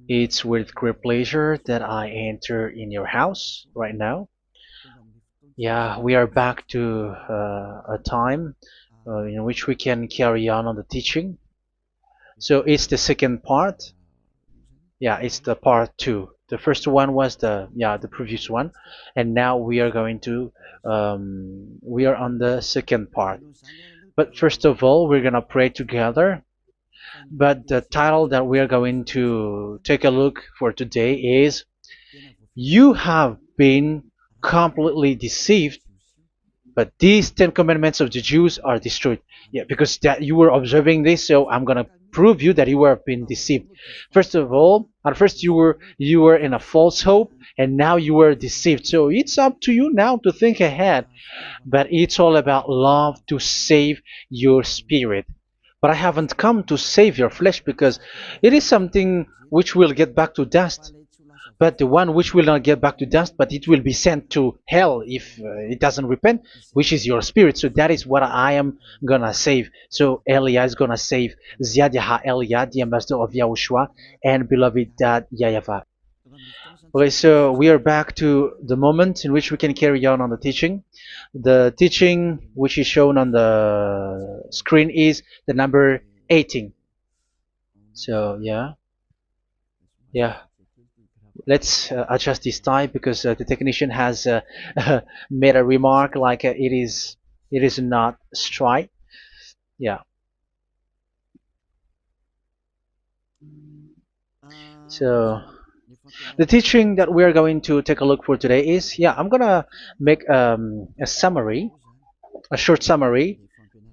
It's with great pleasure that I enter in your house right now. Yeah, we are back to a time in which we can carry on the teaching. So it's the second part. Yeah, it's the part two. The first one was the previous one, and now we are going to we are on the second part. But first of all, we're gonna pray together. But the title that we are going to take a look for today is "You have been completely deceived, but these Ten Commandments of the Jews are destroyed." Yeah, because that you were observing this, so I'm gonna prove you that you were being deceived. First of all, at first you were in a false hope, and now you were deceived. So it's up to you now to think ahead. But it's all about love to save your spirit. But I haven't come to save your flesh because it is something which will get back to dust. But the one which will not get back to dust, but it will be sent to hell if it doesn't repent, which is your spirit. So that is what I am gonna save. So Elia is gonna save Ziadiha Elia, the ambassador of Yahushua, and beloved dad YAHVAH. Okay, so we are back to the moment in which we can carry on the teaching. The teaching which is shown on the screen is the number 18. So yeah, let's adjust this time because the technician has made a remark like it is not straight. Yeah. So the teaching that we are going to take a look for today is, I'm gonna make a summary, a short summary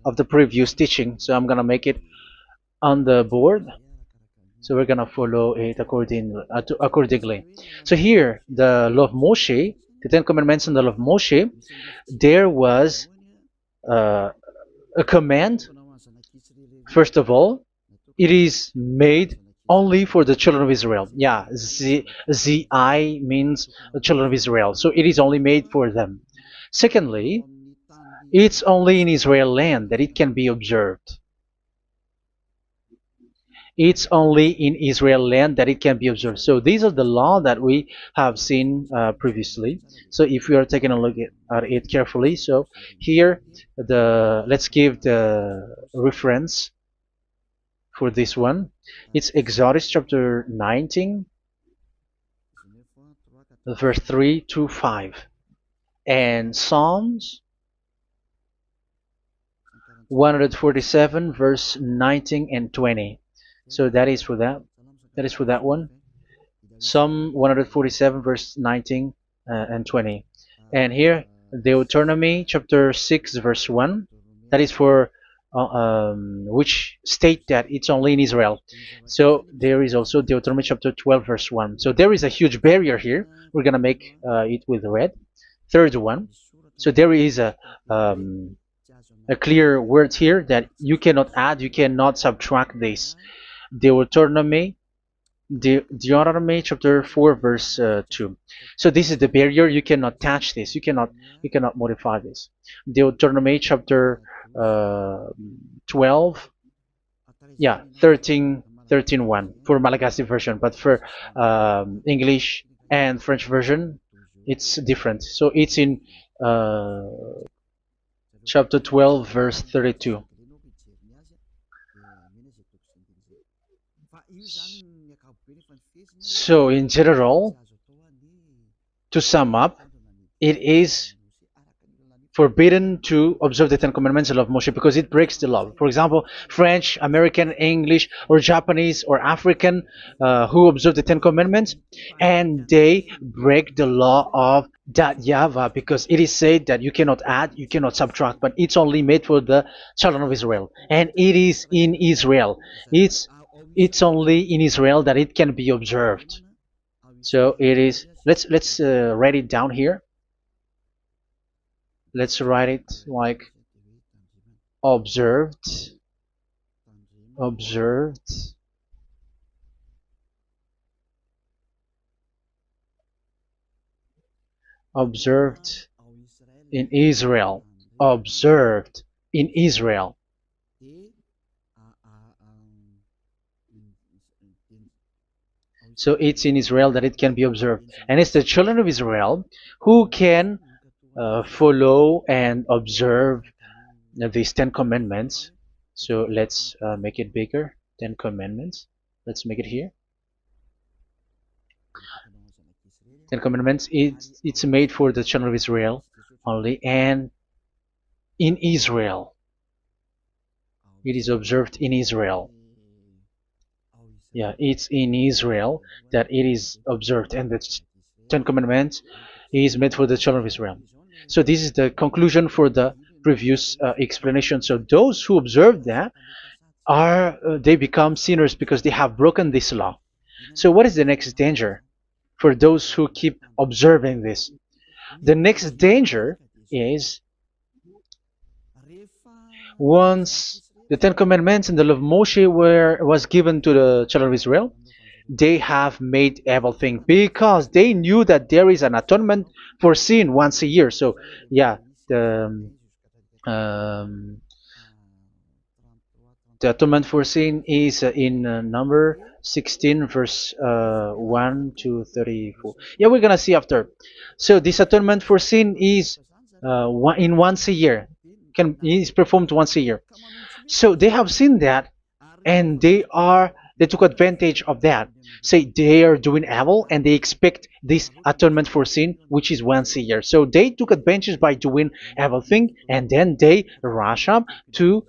of the previous teaching. So I'm gonna make it on the board. So we're gonna follow it accordingly. So here, the law of Moshe, the Ten Commandments and the law of Moshe, there was uh, a command. First of all, it is made only for the children of Israel. Yeah, Z I means the children of Israel. So it is only made for them. Secondly, it's only in Israel land that it can be observed. It's only in Israel land that it can be observed. So these are the law that we have seen previously. So if we are taking a look at it carefully, so here let's give the reference for this one. It's Exodus chapter 19, verse 3 to 5, and Psalms 147, verse 19 and 20. So that is for that. That is for that one. Psalm 147, verse 19 and 20. And here, Deuteronomy chapter 6, verse 1. That is for which state that it's only in Israel. So there is also Deuteronomy chapter 12, verse 1. So there is a huge barrier here. We're going to make it with red. Third one. So there is a clear word here that you cannot add, you cannot subtract this. Deuteronomy Deuteronomy chapter 4 verse 2. So this is the barrier. You cannot touch this. You cannot modify this. Deuteronomy chapter 12, 13 1 for Malagasy version, but for English and French version, it's different. So it's in uh, chapter 12 verse 32. So in general, to sum up, it is forbidden to observe the Ten Commandments and love Moshe because it breaks the law. For example, French, American, English, or Japanese or African who observe the Ten Commandments and they break the law of that YAHVAH because it is said that you cannot add, you cannot subtract, but it's only made for the children of Israel, and it is in Israel. It's only in Israel that it can be observed. So it is. Let's write it down here. Let's write it like observed, observed, observed in Israel, observed in Israel. So it's in Israel that it can be observed. And it's the children of Israel who can follow and observe these 10 commandments. So let's make it bigger. 10 commandments. Let's make it here. 10 commandments. It's made for the children of Israel only, and in Israel. It is observed in Israel. Yeah, it's in Israel that it is observed, and the Ten Commandments is made for the children of Israel. So this is the conclusion for the previous explanation. So those who observe that are they become sinners because they have broken this law. So what is the next danger for those who keep observing this? The next danger is once the Ten Commandments and the law of Moshe was given to the children of Israel, they have made everything because they knew that there is an atonement for sin once a year. So yeah, um, the atonement for sin is in number 16 verse 1 to 34. Yeah, we're gonna see after. So this atonement for sin is once a year, is performed once a year. So they have seen that, and they took advantage of that. Say they are doing evil and they expect this atonement for sin, which is once a year. So they took advantage by doing evil thing, and then they rush up to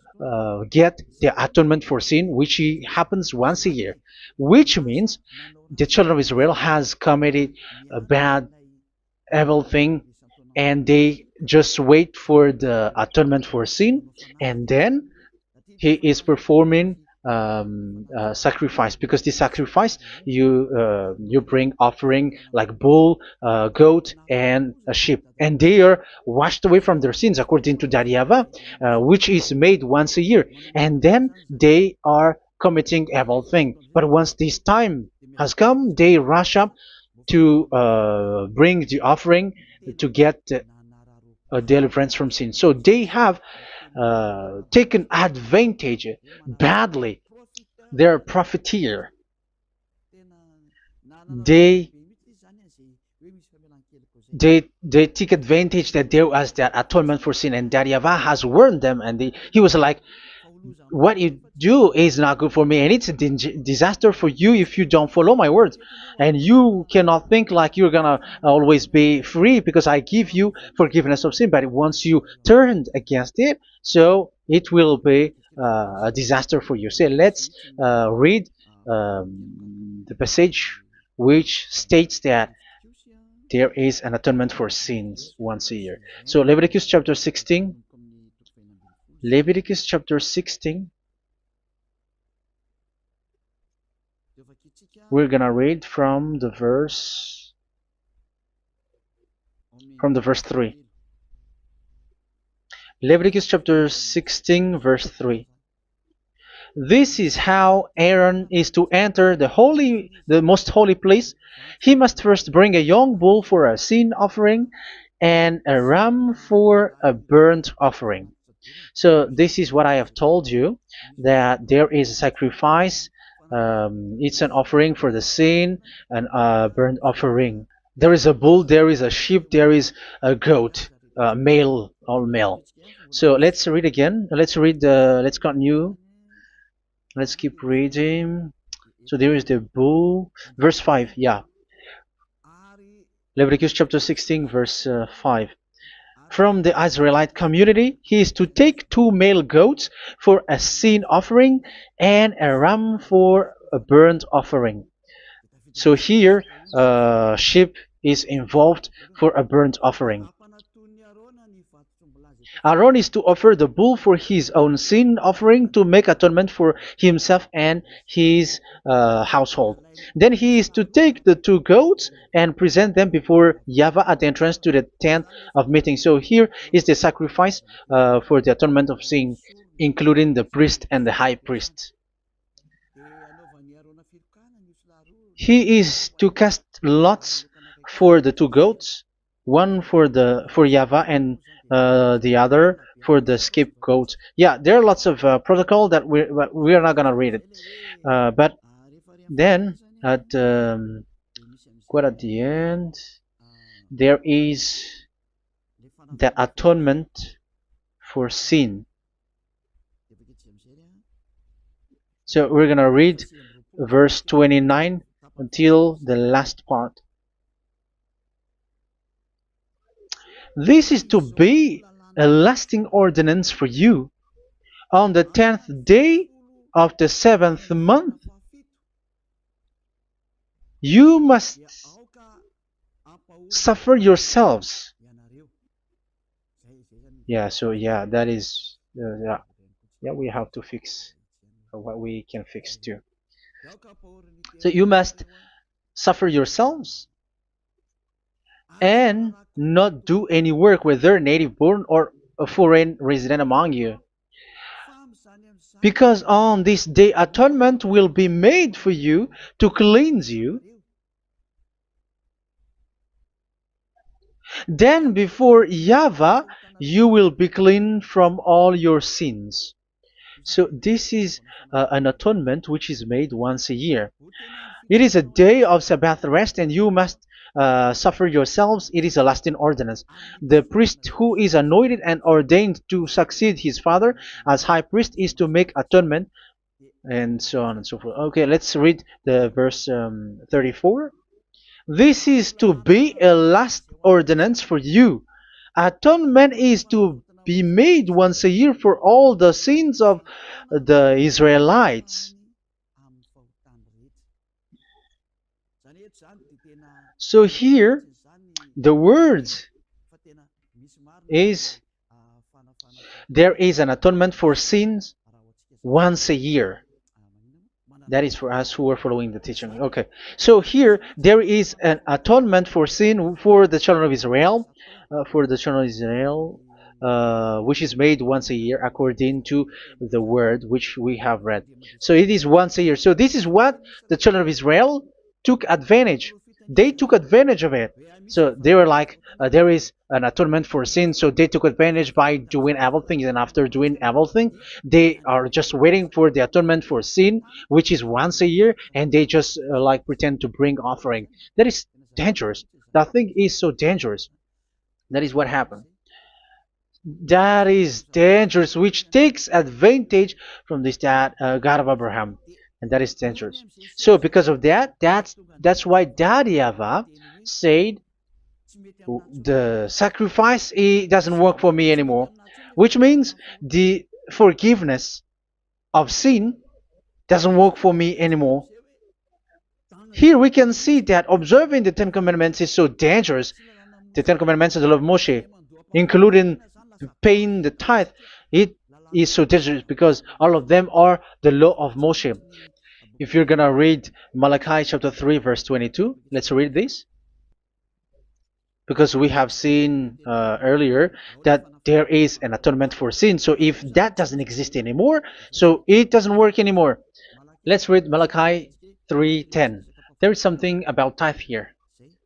get the atonement for sin, which happens once a year, which means the children of Israel has committed a bad evil thing, and they just wait for the atonement for sin, and then he is performing sacrifice, because this sacrifice you bring offering like bull, goat, and a sheep, and they are washed away from their sins according to that YAHVAH, which is made once a year, and then they are committing evil thing. But once this time has come, they rush up to bring the offering to get deliverance from sin. So they have taken advantage badly. They're a profiteer. They they take advantage that there was that atonement for sin, and that YAHVAH has warned them, and he was like, what you do is not good for me, and it's a disaster for you if you don't follow my words. And you cannot think like you're gonna always be free because I give you forgiveness of sin, but once you turned against it, so it will be a disaster for you. So let's read the passage which states that there is an atonement for sins once a year. So Leviticus chapter 16. Leviticus chapter 16. We're gonna read from the verse 3. Leviticus chapter 16 verse 3. This is how Aaron is to enter the most holy place. He must first bring a young bull for a sin offering and a ram for a burnt offering. So this is what I have told you, that there is a sacrifice. It's an offering for the sin, and a burnt offering. There is a bull, there is a sheep, there is a goat, male, all male. So let's read again. Let's continue. Let's keep reading. So there is the bull, verse 5. Yeah, Leviticus chapter 16 verse 5. From the Israelite community, he is to take 2 male goats for a sin offering and a ram for a burnt offering. So here, sheep is involved for a burnt offering. Aaron is to offer the bull for his own sin offering to make atonement for himself and his household. Then he is to take the 2 goats and present them before YAHVAH at the entrance to the tent of meeting. So here is the sacrifice for the atonement of sin, including the priest and the high priest. He is to cast lots for the 2 goats, one for YAHVAH and the other for the scapegoat. Yeah, there are lots of protocol that we are not gonna read it. But then at quite at the end, there is the atonement for sin. So we're gonna read verse 29 until the last part. This is to be a lasting ordinance for you. On the 10th day of the 7th month, you must suffer yourselves. Yeah, so yeah, that is, yeah, we have to fix what we can fix too. So you must suffer yourselves and not do any work, whether native born or a foreign resident among you. Because on this day atonement will be made for you to cleanse you. Then before YAHVAH you will be clean from all your sins. So this is an atonement which is made once a year. It is a day of Sabbath rest, and you must suffer yourselves. It is a lasting ordinance. The priest who is anointed and ordained to succeed his father as high priest is to make atonement, and so on and so forth. Okay, let's read the verse 34. This is to be a last ordinance for you. Atonement is to be made once a year for all the sins of the Israelites. So here, the words is there is an atonement for sins once a year. That is for us who are following the teaching. Okay, so here there is an atonement for sin for the children of Israel, which is made once a year according to the word which we have read. So it is once a year. So this is what the children of Israel took advantage. They took advantage of it. So they were like, there is an atonement for sin, so they took advantage by doing evil things, and after doing evil things, they are just waiting for the atonement for sin, which is once a year, and they just like pretend to bring offering. That is dangerous. That thing is so dangerous. That is what happened. That is dangerous, which takes advantage from this God of Abraham, and that is dangerous. So because of that, that's why Daddy Ava said the sacrifice it doesn't work for me anymore, which means the forgiveness of sin doesn't work for me anymore. Here we can see that observing the Ten Commandments is so dangerous. The Ten Commandments of the law of Moshe, including paying the tithe, it is so dangerous because all of them are the law of Moshe. If you're gonna read Malachi chapter 3 verse 22, let's read this. Because we have seen earlier that there is an atonement for sin. So if that doesn't exist anymore, so it doesn't work anymore. Let's read Malachi 3:10. There is something about tithe here.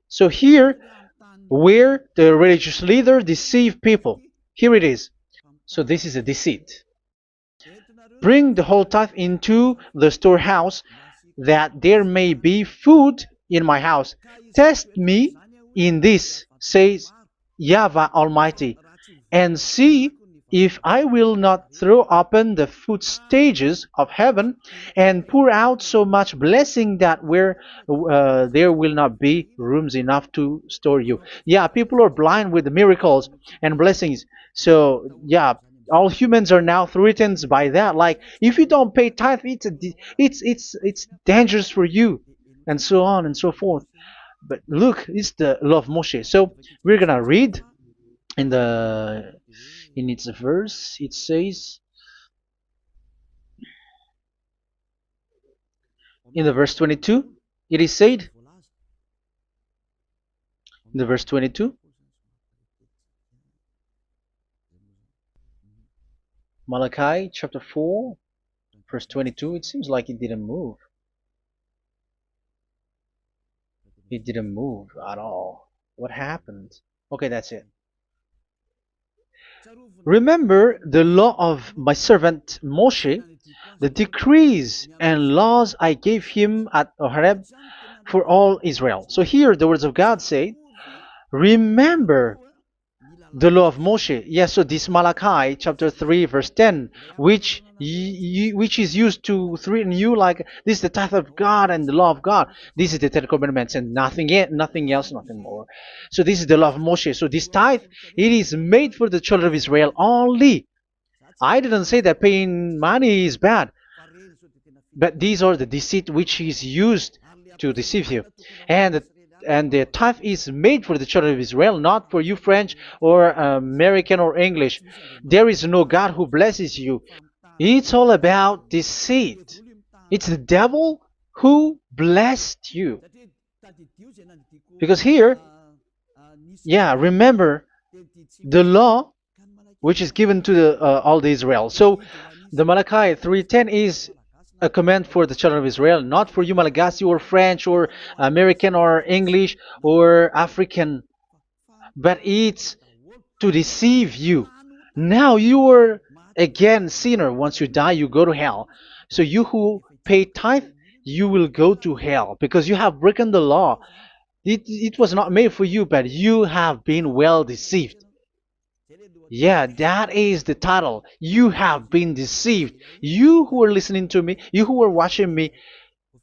So here, where the religious leader deceive people, here it is. So this is a deceit. Bring the whole tithe into the storehouse, that there may be food in my house. Test me in this, says YAHVAH Almighty, and see if I will not throw open the food stages of heaven and pour out so much blessing that where there will not be rooms enough to store you. Yeah, people are blind with the miracles and blessings. So yeah, all humans are now threatened by that. Like if you don't pay tithe, it's dangerous for you, and so on and so forth. But look, it's the law of Moshe. So we're gonna read in its verse. It says in the verse 22. It is said in the verse 22. Malachi chapter 4 verse 22. It seems like it didn't move. It didn't move at all. What happened? Okay, that's it. Remember the law of my servant Moshe, the decrees and laws I gave him at Horeb for all Israel. So here the words of God say, remember the law of Moshe. Yes, so this Malachi chapter 3 verse 10, which is used to threaten you like this is the tithe of God and the law of God. This is the Ten Commandments and nothing yet, nothing else, nothing more. So this is the law of Moshe. So this tithe, it is made for the children of Israel only. I didn't say that paying money is bad, but these are the deceit which is used to deceive you. And the tithe is made for the children of Israel, not for you French or American or English. There is no God who blesses you. It's all about deceit. It's the devil who blessed you. Because here, yeah, remember the law which is given to all the Israel. So the Malachi 3:10 is a command for the children of Israel, not for you Malagasy or French or American or English or African, but it's to deceive you. Now you are again sinner. Once you die, you go to hell. So you who pay tithe, you will go to hell because you have broken the law. It was not made for you, but you have been well deceived. Yeah, that is the title. You have been deceived. You who are listening to me, you who are watching me,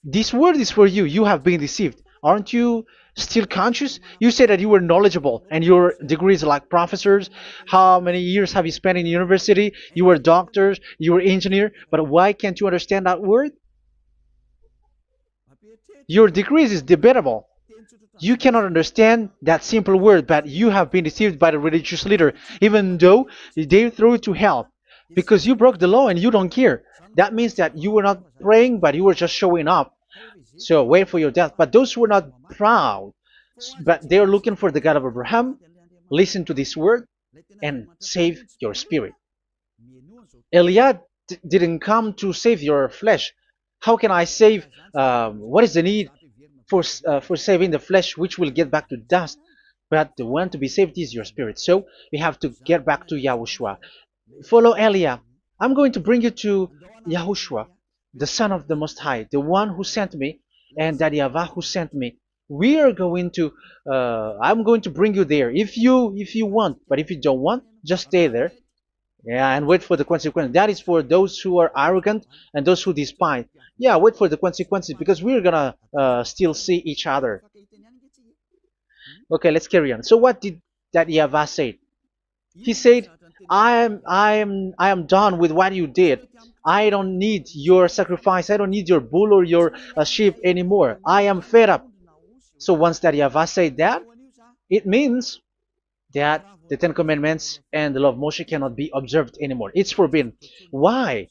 this word is for you. You have been deceived. Aren't you still conscious? You said that you were knowledgeable and your degrees are like professors. How many years have you spent in university? You were doctors, you were engineer, but why can't you understand that word? Your degrees is debatable. You cannot understand that simple word, but you have been deceived by the religious leader, even though they throw you to hell because you broke the law and you don't care. That means that you were not praying, but you were just showing up. So wait for your death. But those who are not proud, but they are looking for the God of Abraham, listen to this word and save your spirit. Eliad didn't come to save your flesh. How can I save? What is the need for saving the flesh, which will get back to dust? But the one to be saved is your spirit. So we have to get back to Yahushua. Follow Eliah. I'm going to bring you to Yahushua, the Son of the Most High, the one who sent me, and that YAHVAH who sent me. We are going to. I'm going to bring you there if you want, but if you don't want, just stay there. Yeah, and wait for the consequence. That is for those who are arrogant and those who despise. Yeah, wait for the consequences because we're gonna still see each other. Okay, let's carry on. So what did that YAHVAH say? He said, I am done with what you did. I don't need your sacrifice. I don't need your bull or your sheep anymore. I am fed up. So once that YAHVAH said that, it means that the Ten Commandments and the law of Moshe cannot be observed anymore. It's forbidden. Why?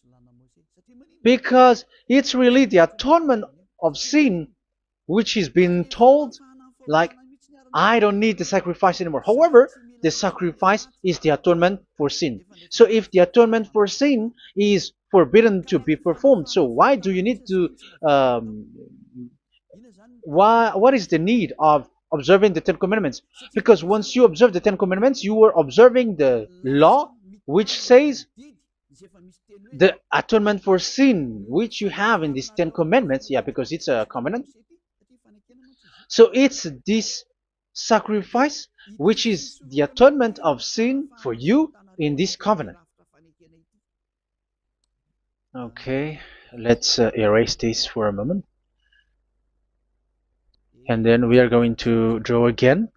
Because it's really the atonement of sin which is being told, like, I don't need the sacrifice anymore. However, the sacrifice is the atonement for sin. So if the atonement for sin is forbidden to be performed, so why do you need to what is the need of observing the Ten Commandments? Because once you observe the Ten Commandments, you are observing the law which says the atonement for sin which you have in these Ten Commandments. Yeah, because it's a covenant. So it's this sacrifice which is the atonement of sin for you in this covenant. Okay, let's erase this for a moment. And then we are going to draw again.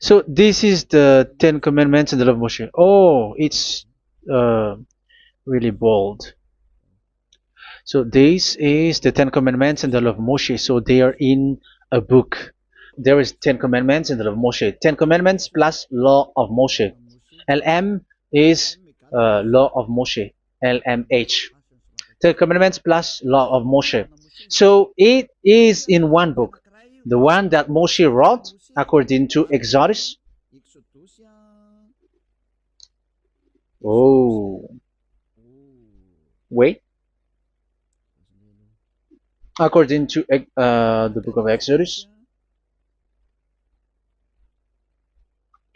So this is the Ten Commandments and the law of Moshe. Oh, it's really bold. So this is the Ten Commandments and the law of Moshe. So they are in a book. There is Ten Commandments and the law of Moshe. Ten Commandments plus law of Moshe. LM is law of Moshe. LMH. Ten Commandments plus law of Moshe. So it is in one book. The one that Moshe wrote according to Exodus. Oh. Wait. According to the book of Exodus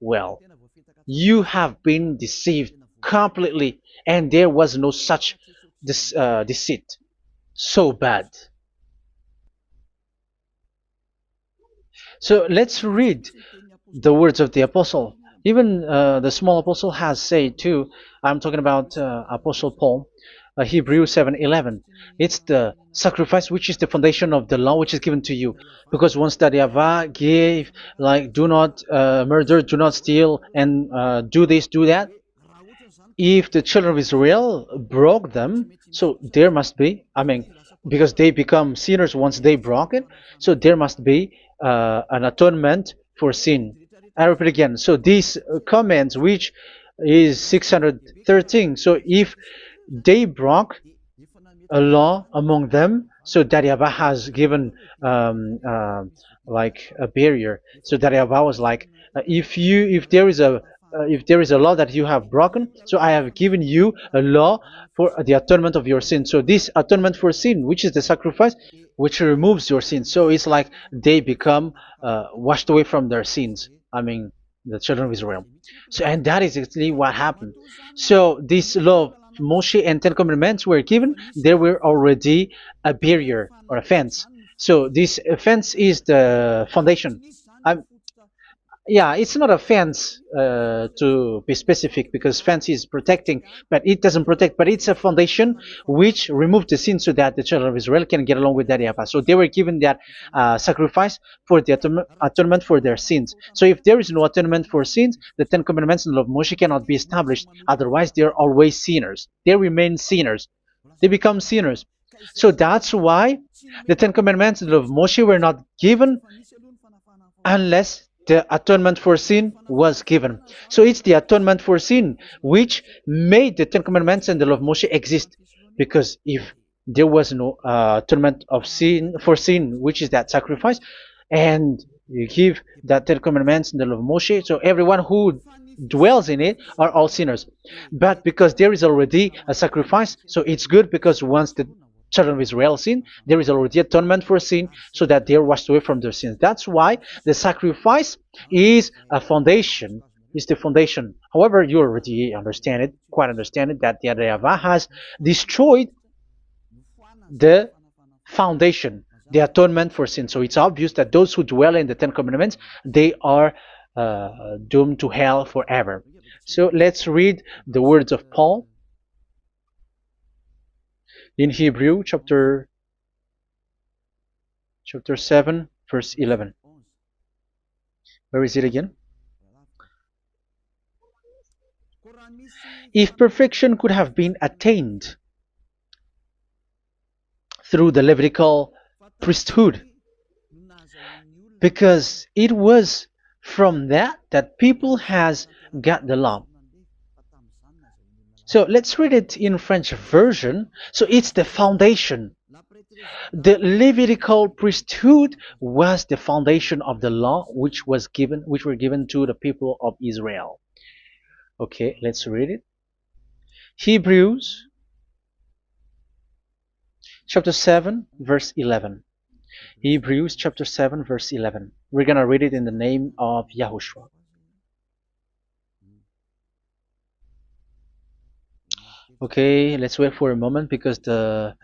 Well, you have been deceived completely, and there was no such deceit. So bad. So let's read the words of the apostle. Even the small apostle has said too. I'm talking about Apostle Paul, Hebrews 7:11. It's the sacrifice which is the foundation of the law which is given to you. Because once that YAHVAH gave, like, do not murder, do not steal, and do this, do that, if the children of Israel broke them, so there must be, I mean, because they become sinners once they broke it, so there must be an atonement for sin. I repeat again. So these comments, which is 613, so if they broke a law among them, so that YAHVAH has given like a barrier. So that YAHVAH was like, if there is a law that you have broken, so I have given you a law for the atonement of your sin. So this atonement for sin, which is the sacrifice, which removes your sin. So it's like they become washed away from their sins. I mean, the children of Israel. So, and that is exactly what happened. So this law of Moshe and Ten Commandments were given. There were already a barrier or a fence. So this fence is the foundation. I'm, yeah, it's not a fence to be specific, because fence is protecting, but it doesn't protect. But it's a foundation which removed the sin so that the children of Israel can get along with that YAHVAH. So they were given that sacrifice for the atonement for their sins. So if there is no atonement for sins, the Ten Commandments and the law of Moshe cannot be established. Otherwise, they are always sinners. They remain sinners. They become sinners. So that's why the Ten Commandments and the law of Moshe were not given unless the atonement for sin was given. So it's the atonement for sin which made the Ten Commandments and the law of Moshe exist. Because if there was no atonement of sin for sin, which is that sacrifice, and you give that Ten Commandments and the law of Moshe, so everyone who dwells in it are all sinners. But because there is already a sacrifice, so it's good, because once the children of Israel sin, there is already atonement for sin, so that they are washed away from their sins. That's why the sacrifice is a foundation, is the foundation. However, you already understand it, quite understand it, that the YAHVAH has destroyed the foundation, the atonement for sin. So it's obvious that those who dwell in the Ten Commandments, they are doomed to hell forever. So let's read the words of Paul in Hebrew chapter 7 verse 11. Where is it again? If perfection could have been attained through the Levitical priesthood, because it was from that people has got the law. So let's read it in French version. So it's the foundation. The Levitical priesthood was the foundation of the law which were given to the people of Israel. Okay, let's read it. Hebrews chapter 7 verse 11. Hebrews chapter 7 verse 11. We're gonna read it in the name of YAHOSHUAH. Okay, let's wait for a moment, because the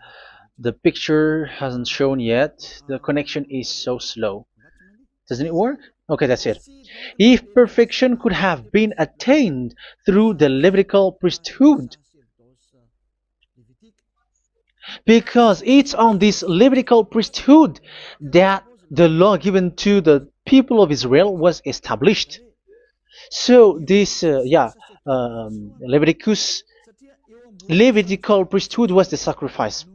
picture hasn't shown yet. The connection is so slow. Doesn't it work? Okay, that's it. If perfection could have been attained through the Levitical priesthood, because it's on this Levitical priesthood that the law given to the people of Israel was established. So this, Levitical priesthood was the sacrifice,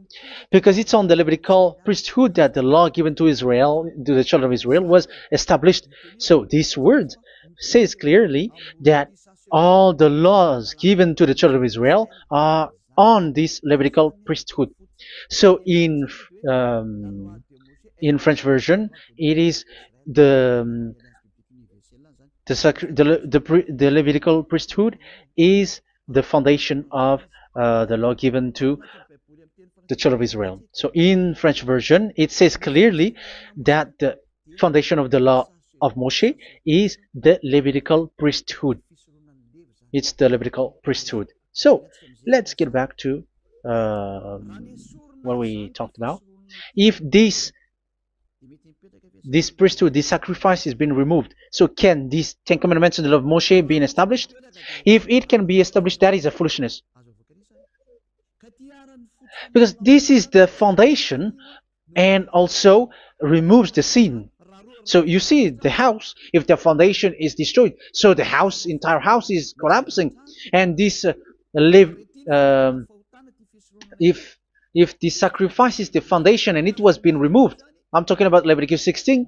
because it's on the Levitical priesthood that the law given to Israel, to the children of Israel, was established. So this word says clearly that all the laws given to the children of Israel are on this Levitical priesthood. So in French version, it is the Levitical priesthood is the foundation of the law given to the children of Israel. So in French version, it says clearly that the foundation of the law of Moshe is the Levitical priesthood. It's the Levitical priesthood. So let's get back to what we talked about. If this priesthood, this sacrifice is being removed, so can these Ten Commandments and the law of Moshe be established? If it can be established, that is a foolishness. Because this is the foundation and also removes the sin. So you see the house, if the foundation is destroyed, so the house, entire house is collapsing. And this live, um, if the sacrifice is the foundation and it was being removed, I'm talking about Leviticus 16.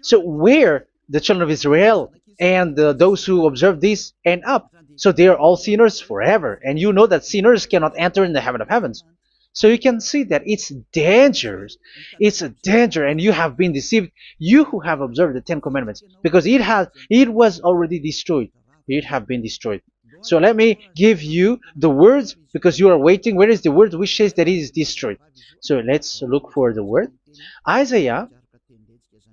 So where the children of Israel and those who observe this end up, so they are all sinners forever. And you know that sinners cannot enter in the heaven of heavens. So you can see that it's dangerous. It's a danger, and you have been deceived. You who have observed the Ten Commandments, because it was already destroyed. It have been destroyed. So let me give you the words, because you are waiting. Where is the word which says that it is destroyed? So let's look for the word. Isaiah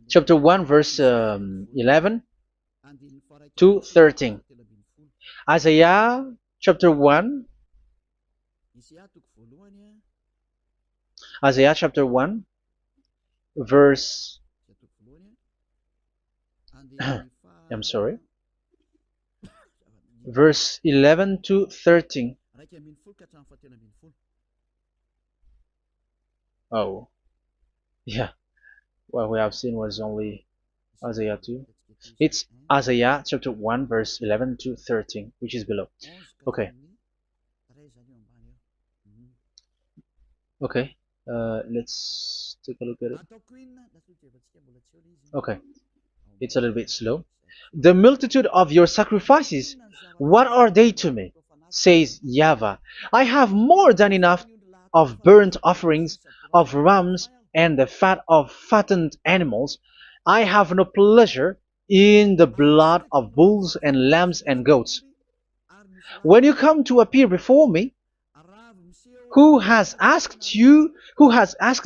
chapter 1 verse 11 to 13. Isaiah chapter 1. Isaiah chapter 1 verse I'm sorry, verse 11 to 13. Oh, yeah, what we have seen was only Isaiah 2. It's Isaiah chapter 1 verse 11 to 13, which is below. Okay. Okay. Let's take a look at it. Okay, it's a little bit slow. The multitude of your sacrifices, what are they to me? Says YAHVAH. I have more than enough of burnt offerings, of rams, and the fat of fattened animals. I have no pleasure in the blood of bulls and lambs and goats. When you come to appear before me, who has asked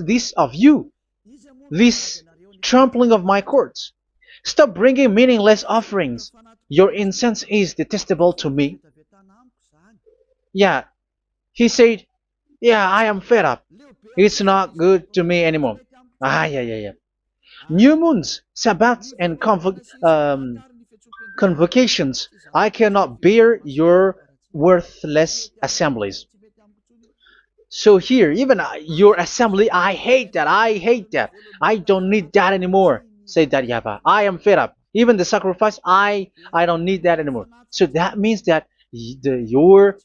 this of you, this trampling of my courts? Stop bringing meaningless offerings. Your incense is detestable to me. Yeah, he said, yeah, I am fed up. It's not good to me anymore. Yeah. New moons, Sabbaths, and convocations. I cannot bear your worthless assemblies. So here, even your assembly, I hate that. I hate that. I don't need that anymore. Say that, YAHVAH. I am fed up. Even the sacrifice, I don't need that anymore. So that means that your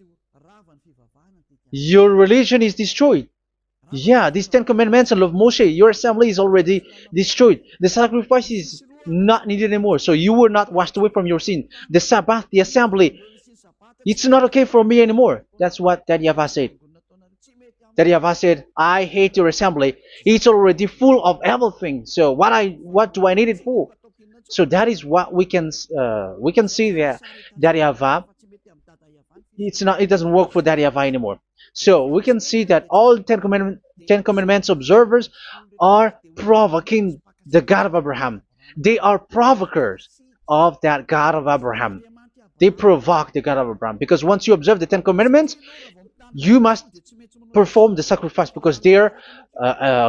religion is destroyed. Yeah, these Ten Commandments and love Moshe, your assembly is already destroyed. The sacrifice is not needed anymore. So you were not washed away from your sin. The Sabbath, the assembly, it's not okay for me anymore. That's what that YAHVAH said. That YAHVAH said, I hate your assembly. It's already full of everything. So what do I need it for? So that is what we can see there. That YAHVAH, it doesn't work for that YAHVAH anymore. So we can see that all Ten Commandments observers are provoking the God of Abraham. They are provokers of that God of Abraham. They provoke the God of Abraham, because once you observe the Ten Commandments, you must perform the sacrifice, because they're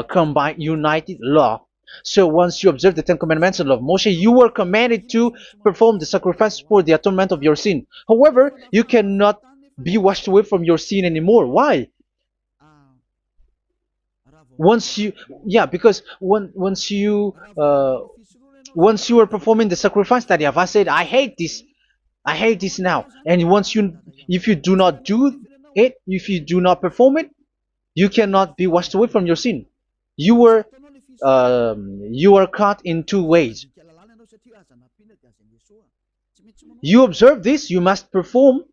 combined, united law. So once you observe the Ten Commandments and love Moshe, you were commanded to perform the sacrifice for the atonement of your sin. However, you cannot be washed away from your sin anymore. Why? Because once you are performing the sacrifice that YAHVAH said, I hate this now. And if you do not do it, if you do not perform it, you cannot be washed away from your sin. You are caught in two ways. You observe this, you must perform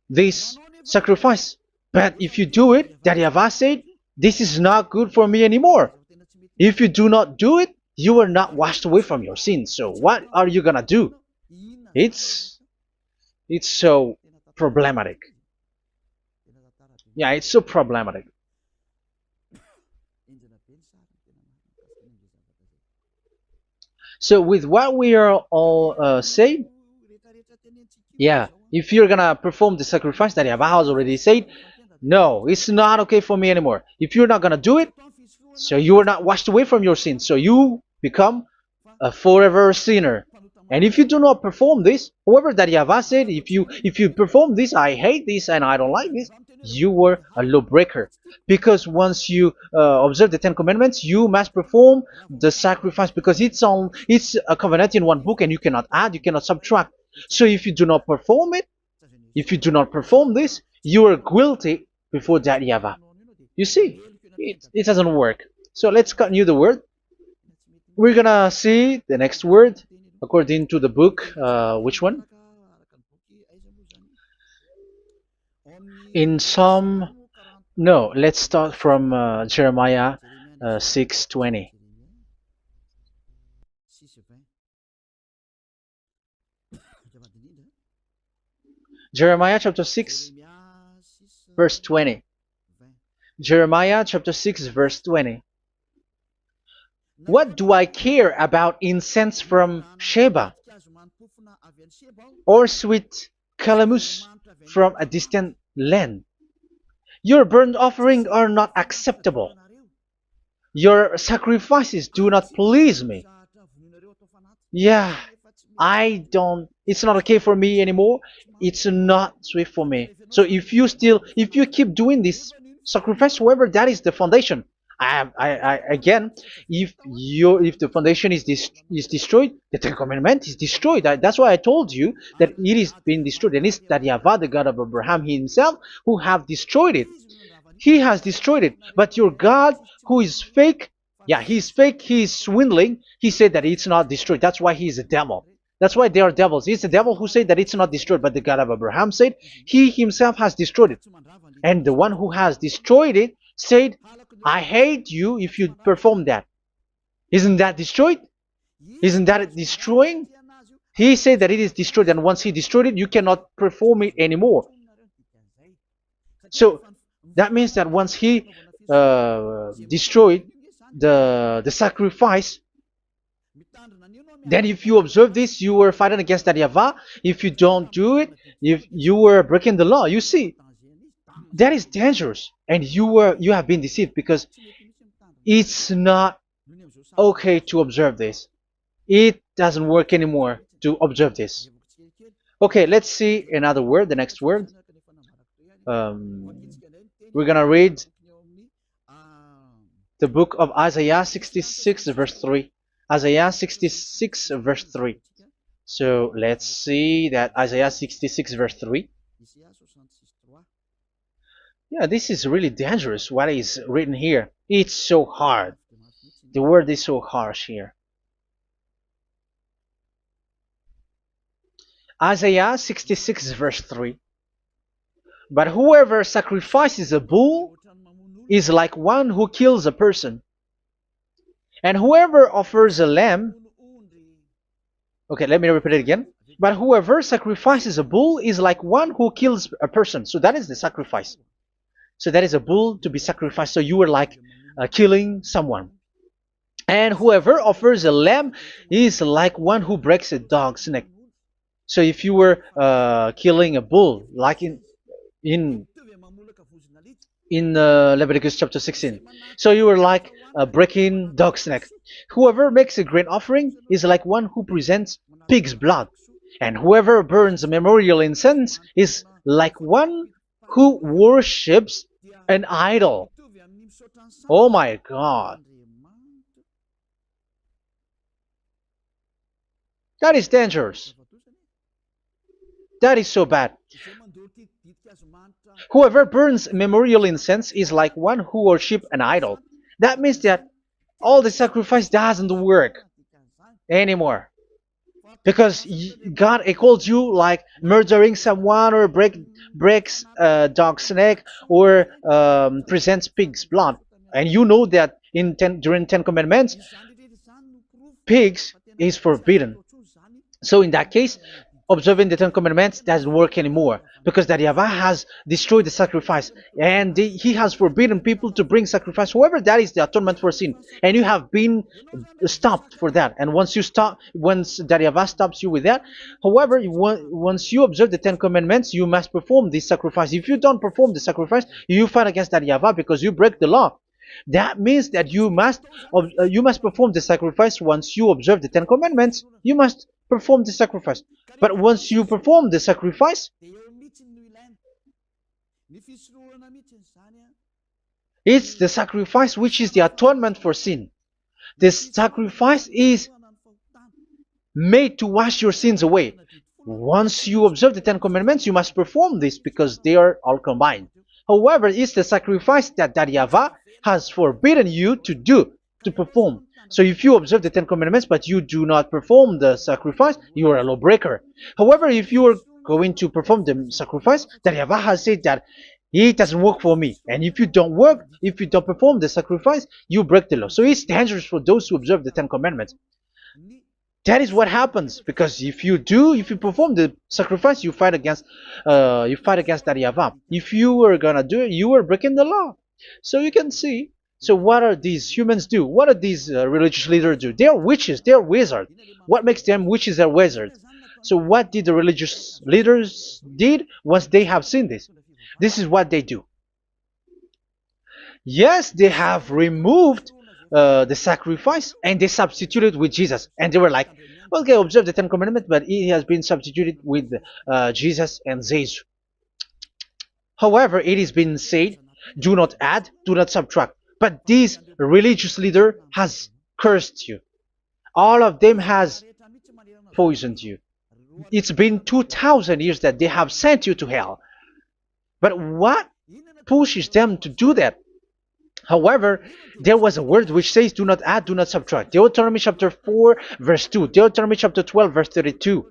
this sacrifice. But if you do it, that YAHVAH said, this is not good for me anymore. If you do not do it, you are not washed away from your sins. So what are you gonna do? It's so problematic. Yeah, it's so problematic. So with what we are all saying, yeah, if you're gonna perform the sacrifice that YAHVAH has already said, no, it's not okay for me anymore. If you're not gonna do it, so you are not washed away from your sins, so you become a forever sinner. And if you do not perform this, whoever that YAHVAH said, if you perform this, I hate this and I don't like this, you were a lawbreaker. Because once you observe the Ten Commandments, you must perform the sacrifice because it's a covenant in one book and you cannot add, you cannot subtract. So if you do not perform it, if you do not perform this, you are guilty before that YAHVAH. You see, it doesn't work. So let's continue the word. We're gonna see the next word according to the book. Which one? In Psalm. No, let's start from Jeremiah 6:20. Jeremiah chapter 6, verse 20. Jeremiah chapter 6, verse 20. What do I care about incense from Sheba or sweet calamus from a distant land? Your burnt offerings are not acceptable. Your sacrifices do not please me. Yeah, it's not okay for me anymore. It's not sweet for me. So if you keep doing this sacrifice, however, that is the foundation. Again, if the foundation is destroyed, the Ten Commandment is destroyed. That's why I told you that it is being destroyed, and it's that YAHVAH, the God of Abraham himself, who have destroyed it. He has destroyed it. But your God, who is fake, yeah, he's fake, he's swindling. He said that it's not destroyed. That's why he's a devil. That's why they are devils. It's the devil who said that it's not destroyed, but the God of Abraham said he himself has destroyed it. And the one who has destroyed it said, I hate you if you perform that. Isn't that destroyed? Isn't that destroying? He said that it is destroyed, and once he destroyed it, you cannot perform it anymore. So that means that once he destroyed the sacrifice, then if you observe this, you were fighting against that YAHVAH. If you don't do it, if you were breaking the law, you see, that is dangerous, and you have been deceived because it's not okay to observe this. It doesn't work anymore to observe this. Okay, let's see another word, the next word. We're gonna read the book of Isaiah 66 verse 3. Isaiah 66 verse 3. So let's see that Isaiah 66 verse 3. Yeah, this is really dangerous what is written here. It's so hard. The word is so harsh here. Isaiah 66 verse 3. But whoever sacrifices a bull is like one who kills a person. And whoever offers a lamb... Okay, let me repeat it again. But whoever sacrifices a bull is like one who kills a person. So that is the sacrifice. So that is a bull to be sacrificed. So you were like killing someone. And whoever offers a lamb is like one who breaks a dog's neck. So if you were killing a bull, like in Leviticus chapter 16, so you were like breaking dog's neck. Whoever makes a grain offering is like one who presents pig's blood. And whoever burns a memorial incense is like one who worships an idol. Oh my God. That is dangerous. That is so bad. Whoever burns memorial incense is like one who worships an idol. That means that all the sacrifice doesn't work anymore. Because God calls you like murdering someone or breaks a dog's neck or presents pig's blood. And you know that during Ten Commandments, pigs is forbidden. So in that case, observing the Ten Commandments doesn't work anymore because that Yahweh has destroyed the sacrifice and he has forbidden people to bring sacrifice. However, that is the atonement for sin, and you have been stopped for that. And once that Yahweh stops you with that, however, once you observe the Ten Commandments, you must perform this sacrifice. If you don't perform the sacrifice, you fight against that Yahweh because you break the law. That means that you must perform the sacrifice. Once you observe the Ten Commandments, you must perform the sacrifice. But once you perform the sacrifice, it's the sacrifice which is the atonement for sin. This sacrifice is made to wash your sins away. Once you observe the Ten Commandments, you must perform this because they are all combined. However, it's the sacrifice that Yahweh has forbidden you to do, to perform. So if you observe the Ten Commandments but you do not perform the sacrifice, you are a lawbreaker. However, if you are going to perform the sacrifice, that Yahweh has said that it doesn't work for me. And if you don't perform the sacrifice, you break the law. So it's dangerous for those who observe the Ten Commandments. That is what happens, because if you perform the sacrifice, you fight against that Yahweh. If you are gonna do it, you are breaking the law. So you can see. So what are these humans do? What are these religious leaders do? They are witches. They are wizards. What makes them witches or wizards? So what did the religious leaders did once they have seen this? This is what they do. Yes, they have removed the sacrifice and they substituted with Jesus, and they were like, okay, observe the Ten Commandments, but it has been substituted with Jesus and Jesus. However, it has been said, do not add, do not subtract. But this religious leader has cursed you. All of them has poisoned you. It's been 2,000 years that they have sent you to hell. But what pushes them to do that? However, there was a word which says, do not add, do not subtract. Deuteronomy chapter 4, verse 2. Deuteronomy chapter 12, verse 32.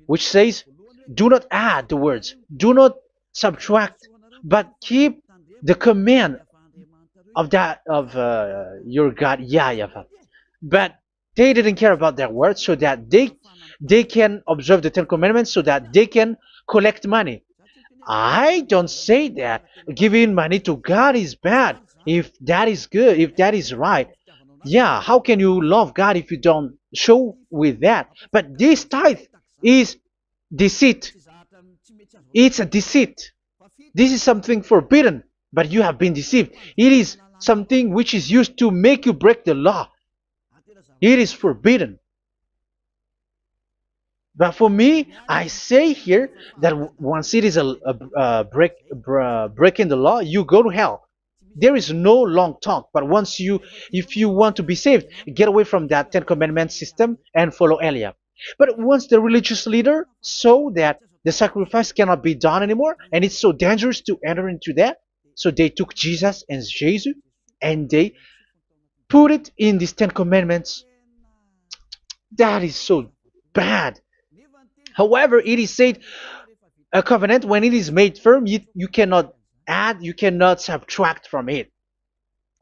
Which says, do not add the words. Do not subtract. But keep the command of your God, YAHVAH. But they didn't care about their words, so that they can observe the Ten Commandments, so that they can collect money. I don't say that giving money to God is bad. If that is good, if that is right, yeah, how can you love God if you don't show with that? But this tithe is deceit. It's a deceit. This is something forbidden, but you have been deceived. It is something which is used to make you break the law. It is forbidden. But for me, I say here that once it is breaking the law, you go to hell. There is no long talk. But if you want to be saved, get away from that Ten Commandments system and follow Eliab. But once the religious leader saw that the sacrifice cannot be done anymore, and it's so dangerous to enter into that, so they took Jesus and Jesus and they put it in these Ten Commandments. That is so bad. However, it is said, a covenant, when it is made firm, you cannot add, you cannot subtract from it.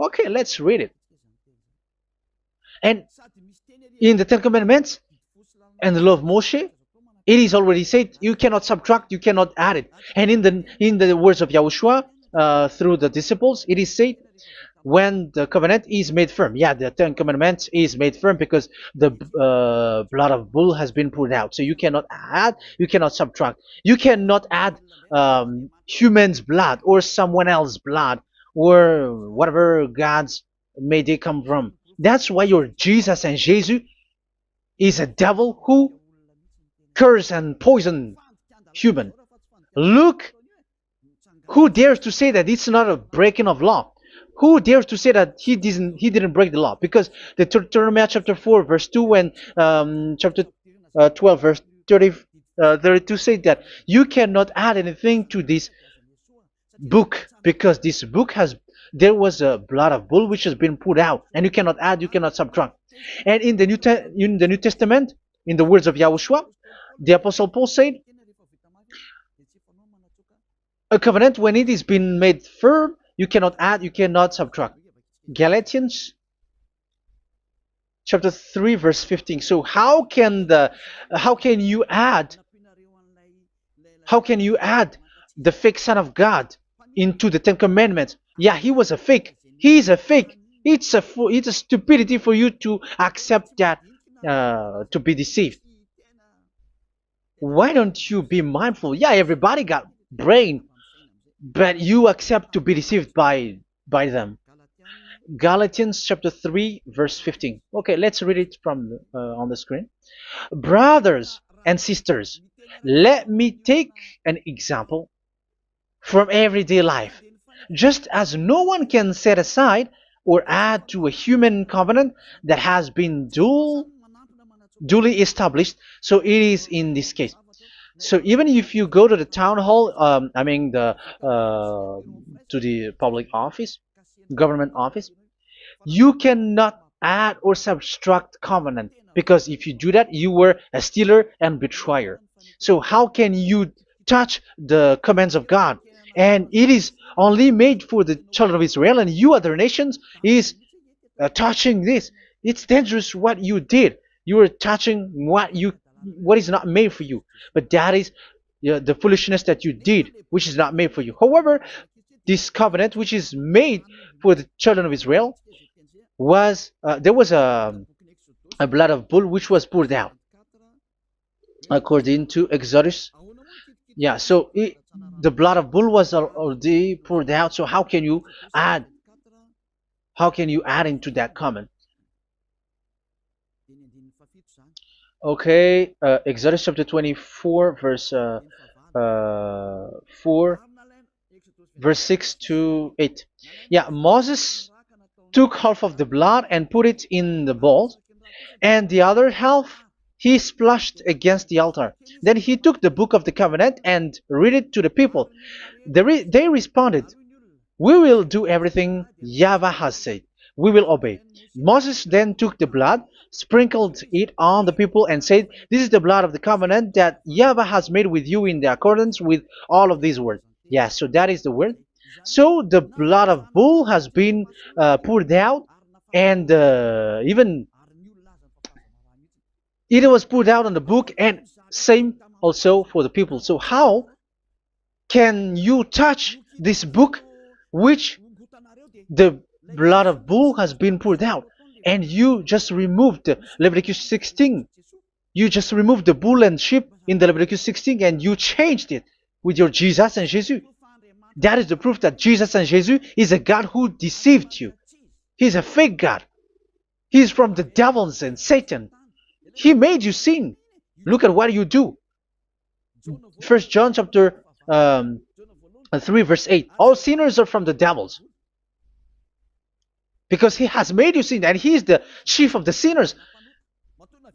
Okay, let's read it. And in the Ten Commandments and the law of Moshe, it is already said, you cannot subtract, you cannot add it. And in the words of YAHOSHUAH, through the disciples, it is said, when the covenant is made firm. Yeah, the Ten Commandments is made firm because the blood of bull has been poured out. So you cannot add, you cannot subtract. You cannot add human's blood or someone else's blood or whatever gods may they come from. That's why your Jesus and Jesus is a devil who curse and poison human. Look, who dares to say that it's not a breaking of law? Who dares to say that he didn't break the law? Because the Deuteronomy chapter 4 verse 2 and chapter 12 verse 32 say that you cannot add anything to this book, because this book there was a blood of bull which has been put out, and you cannot add, you cannot subtract. And in the New Testament, in the words of YAHOSHUAH, the Apostle Paul said, a covenant, when it is been made firm, you cannot add, you cannot subtract. Galatians chapter 3 verse 15. So how can you add How can you add the fake Son of God into the Ten Commandments? Yeah, he was a fake. He is a fake. It's a stupidity for you to accept that, to be deceived. Why don't you be mindful? Yeah, everybody got brain, but you accept to be deceived by them. Galatians chapter 3 verse 15. Okay, let's read it from on the screen. Brothers and sisters, let me take an example from everyday life. Just as no one can set aside or add to a human covenant that has been duly established, so it is in this case. So even if you go to the town hall, I mean to the public office, government office, you cannot add or subtract covenant, because if you do that, you were a stealer and betrayer. So how can you touch the commands of God? And it is only made for the children of Israel, and you other nations is touching this. It's dangerous what you did. You are touching what is not made for you. But that is, the foolishness that you did, which is not made for you. However, this covenant, which is made for the children of Israel, was there was a blood of bull which was poured out according to Exodus. Yeah, so the blood of bull was already poured out. So add how can you add into that comment? Okay, Exodus chapter 24 verse 4 verse 6 to 8. Yeah, Moses took half of the blood and put it in the bowl, and the other half he splashed against the altar. Then he took the book of the covenant and read it to the people. They responded, "We will do everything YAHVAH has said. We will obey." Moses then took the blood, sprinkled it on the people, and said, "This is the blood of the covenant that YAHVAH has made with you in the accordance with all of these words." Yeah, so that is the word. So the blood of bull has been poured out, and even it was poured out on the book, and same also for the people. So how can you touch this book which the blood of bull has been poured out, and you just removed Leviticus 16? You just removed the bull and sheep in the Leviticus 16, and you changed it with your Jesus and Jesus. That is the proof that Jesus and Jesus is a God who deceived you. He's a fake God. He's from the devils and Satan. He made you sin. Look at what you do. First John chapter 3 verse 8. All sinners are from the devils, because he has made you sin, and he is the chief of the sinners,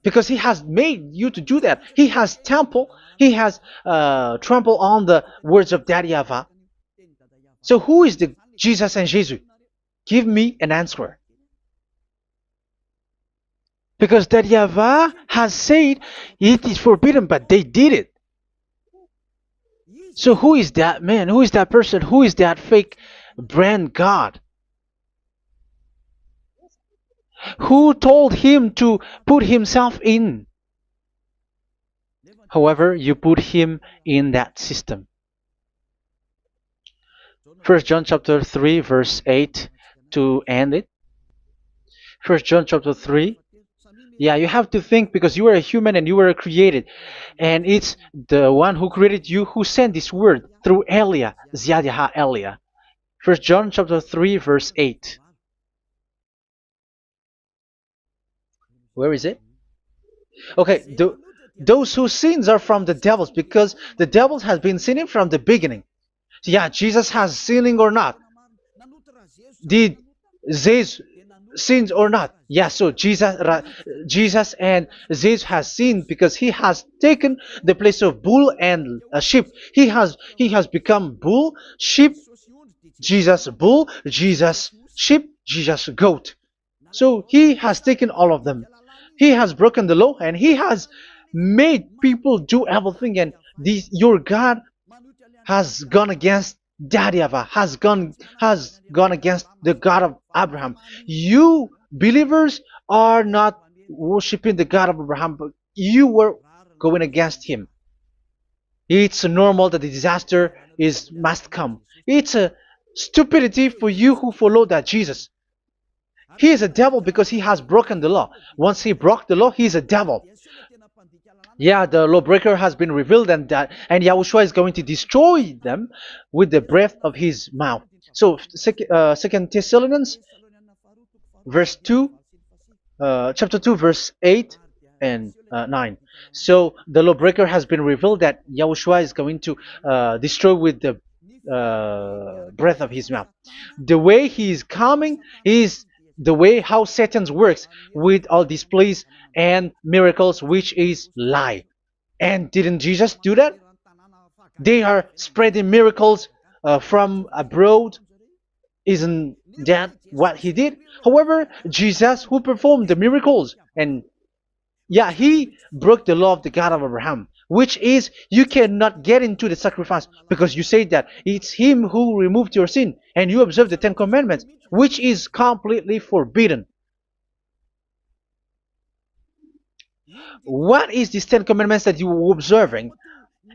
because he has made you to do that. He has trampled on the words of Daddy YAHVAH. So who is the Jesus and Jesus? Give me an answer. Because Daddy YAHVAH has said it is forbidden, but they did it. So who is that man? Who is that person? Who is that fake brand God? Who told him to put himself in? However, you put him in that system. First John chapter 3 verse 8 to end it. First John chapter 3. Yeah, you have to think, because you are a human and you were created. And it's the one who created you who sent this word through Elia, Ziadiha Elia. First John chapter 3 verse 8. Where is it? Okay, those whose sins are from the devils, because the devils has been sinning from the beginning. Yeah, Jesus has sinning or not? Did Jesus sins or not? Yeah, so Jesus and Jesus has sinned, because he has taken the place of bull and a sheep. He has become bull, sheep, Jesus bull, Jesus sheep, Jesus goat. So he has taken all of them. He has broken the law, and he has made people do everything. And your God has gone against Daddy YAHVAH, has gone against the God of Abraham. You believers are not worshiping the God of Abraham, but you were going against him. It's normal that the disaster is must come. It's a stupidity for you who follow that Jesus. He is a devil because he has broken the law. Once he broke the law, he is a devil. Yeah, the lawbreaker has been revealed, and Yahushua is going to destroy them with the breath of his mouth. So, Second Thessalonians, verse 2, chapter 2, verse 8 and 9. So the lawbreaker has been revealed that Yahushua is going to destroy with the breath of his mouth. The way he is coming is the way how Satan works with all displays and miracles, which is lie. And didn't Jesus do that? They are spreading miracles from abroad. Isn't that what he did? However, Jesus, who performed the miracles, and yeah, he broke the law of the God of Abraham, which is you cannot get into the sacrifice because you say that it's him who removed your sin, and you observe the Ten Commandments, which is completely forbidden. What is these Ten Commandments that you were observing?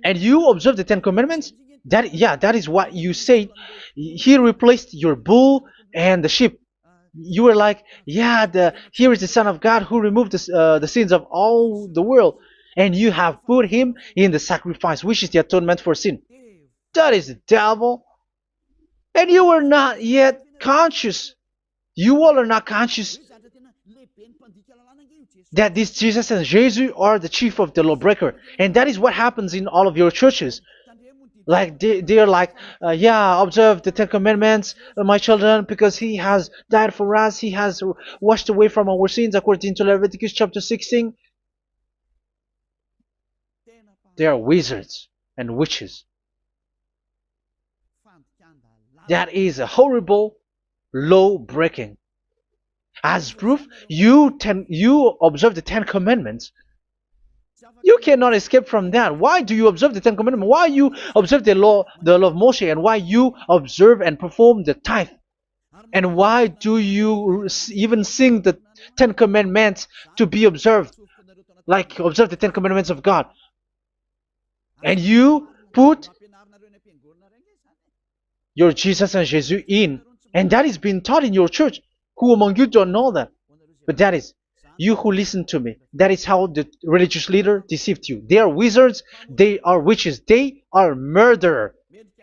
And you observe the Ten Commandments? That is what you said. He replaced your bull and the sheep. You were like, yeah, here is the Son of God who removed the sins of all the world, and you have put him in the sacrifice, which is the atonement for sin. That is the devil. And you are not yet conscious. You all are not conscious that this Jesus and Jesus are the chief of the lawbreaker. And that is what happens in all of your churches. Like they are like, yeah, observe the Ten Commandments, my children, because he has died for us. He has washed away from our sins according to Leviticus chapter 16. They are wizards and witches. That is a horrible law breaking. As proof, you observe the Ten Commandments. You cannot escape from that. Why do you observe the Ten Commandments? Why you observe the law of Moshe, and why you observe and perform the tithe? And why do you even sing the Ten Commandments to be observed? Like observe the Ten Commandments of God. And you put your Jesus and Jesus in. And that is being taught in your church. Who among you don't know that? But that is you who listen to me. That is how the religious leader deceived you. They are wizards. They are witches. They are murderers.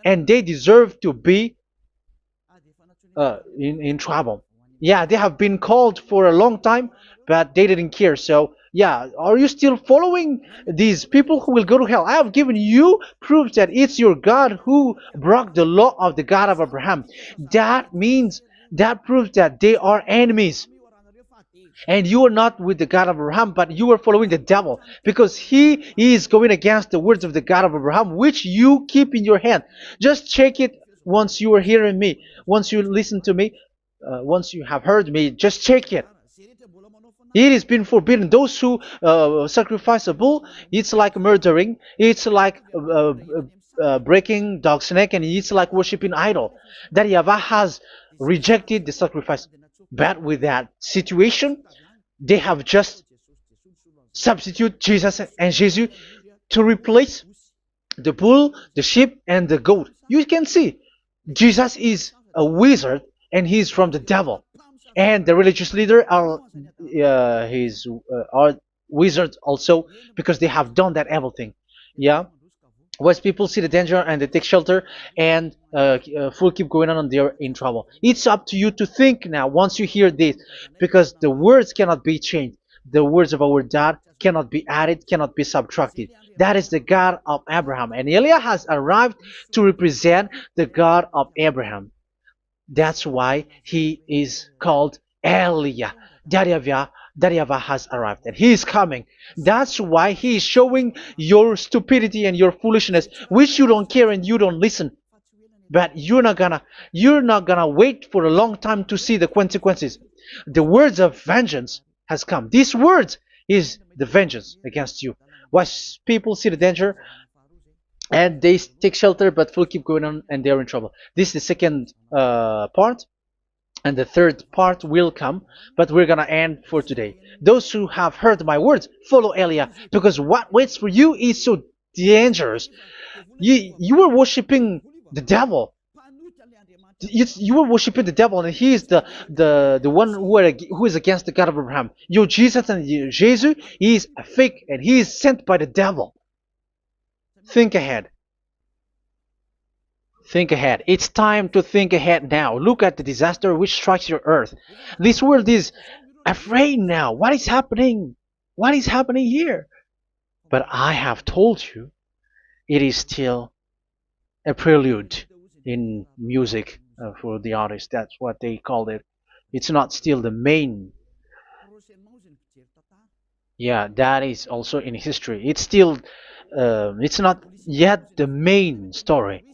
And they deserve to be in trouble. Yeah, they have been called for a long time, but they didn't care. So, yeah, are you still following these people who will go to hell? I have given you proof that it's your God who broke the law of the God of Abraham. That means, that proves that they are enemies. And you are not with the God of Abraham, but you are following the devil, because he is going against the words of the God of Abraham, which you keep in your hand. Just check it once you are hearing me, once you listen to me, once you have heard me, just check it. It has been forbidden. Those who sacrifice a bull, it's like murdering, it's like breaking dog's neck, and it's like worshiping idol. That YAHVAH has rejected the sacrifice. But with that situation, they have just substitute Jesus and Jesus to replace the bull, the sheep, and the goat. You can see Jesus is a wizard, and he's from the devil. And the religious leader are wizards also, because they have done that evil thing. Yeah. Once people see the danger and they take shelter, and full keep going on, and they're in trouble. It's up to you to think now once you hear this, because the words cannot be changed. The words of our God cannot be added, cannot be subtracted. That is the God of Abraham, and Eliah has arrived to represent the God of Abraham. That's why he is called Eliah. YAHVAH has arrived, and he is coming. That's why he is showing your stupidity and your foolishness, which you don't care and you don't listen. But you're not gonna wait for a long time to see the consequences. The words of vengeance has come. These words is the vengeance against you. Once people see the danger and they take shelter, but will keep going on, and they're in trouble. This is the second part. And the third part will come, but we're gonna end for today. Those who have heard my words, follow Eliah, because what waits for you is so dangerous. You were worshiping the devil. You were worshiping the devil, and he is the one who is against the God of Abraham. Your Jesus and your Jesus, he is a fake, and he is sent by the devil. Think ahead. Think ahead. It's time to think ahead now. Look at the disaster which strikes your earth. This world is afraid now. What is happening? What is happening here? But I have told you, it is still a prelude in music for the artist. That's what they called it. It's not still the main. Yeah, that is also in history. It's still, it's not yet the main story.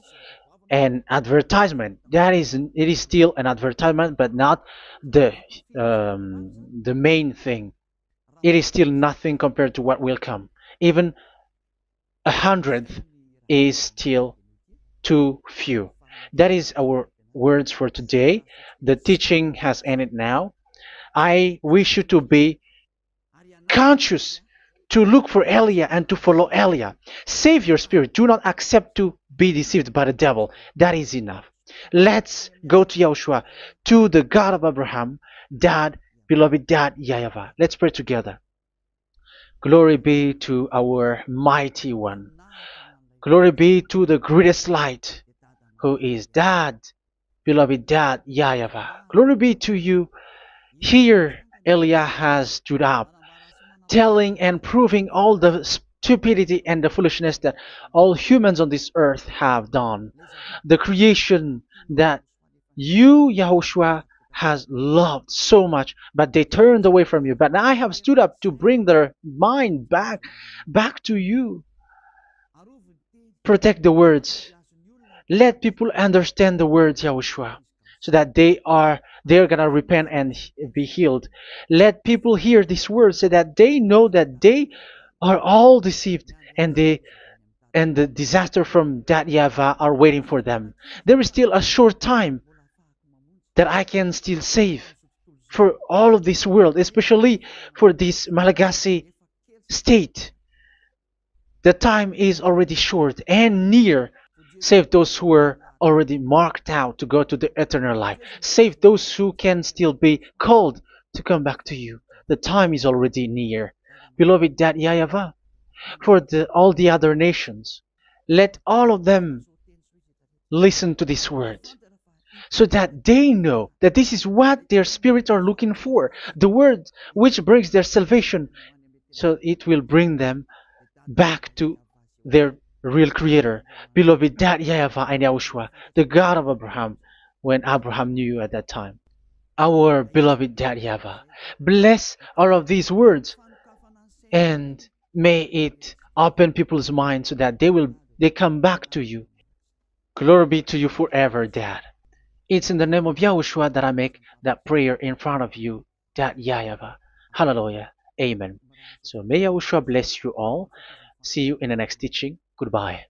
And advertisement, that is, it is still an advertisement, but not the the main thing. It is still nothing compared to what will come. Even a hundredth is still too few. That is our words for today. The teaching has ended now. I wish you to be conscious, to look for Elia and to follow Elia. Save your spirit. Do not accept to be deceived by the devil. That is enough. Let's go to Yahushua, to the God of Abraham, Dad, beloved Dad, YAHVAH. Let's pray together. Glory be to our mighty one. Glory be to the greatest light, who is Dad, beloved Dad, YAHVAH. Glory be to you. Here, Elia has stood up, telling and proving all the stupidity and the foolishness that all humans on this earth have done. The creation that you, Yahushua, has loved so much, but they turned away from you. But now I have stood up to bring their mind back to you. Protect the words. Let people understand the words, Yahushua, so that they're gonna repent and be healed. Let people hear these words so that they know that they are all deceived, and the disaster from that YAHVAH are waiting for them. There is still a short time that I can still save for all of this world, especially for this Malagasy state. The time is already short and near. Save those who are already marked out to go to the eternal life. Save those who can still be called to come back to you. The time is already near. Beloved Dad YAHVAH, for all the other nations, let all of them listen to this word, so that they know that this is what their spirits are looking for, the word which brings their salvation, so it will bring them back to their real creator, beloved Dad YAHVAH and Yahushua, the God of Abraham, when Abraham knew you at that time. Our beloved Dad YAHVAH, bless all of these words, and may it open people's minds so that they come back to you. Glory be to you forever, Dad. It's in the name of Yahushua that I make that prayer in front of you, Dad YAHVAH. Hallelujah. Amen. So may Yahushua bless you all. See you in the next teaching. Goodbye.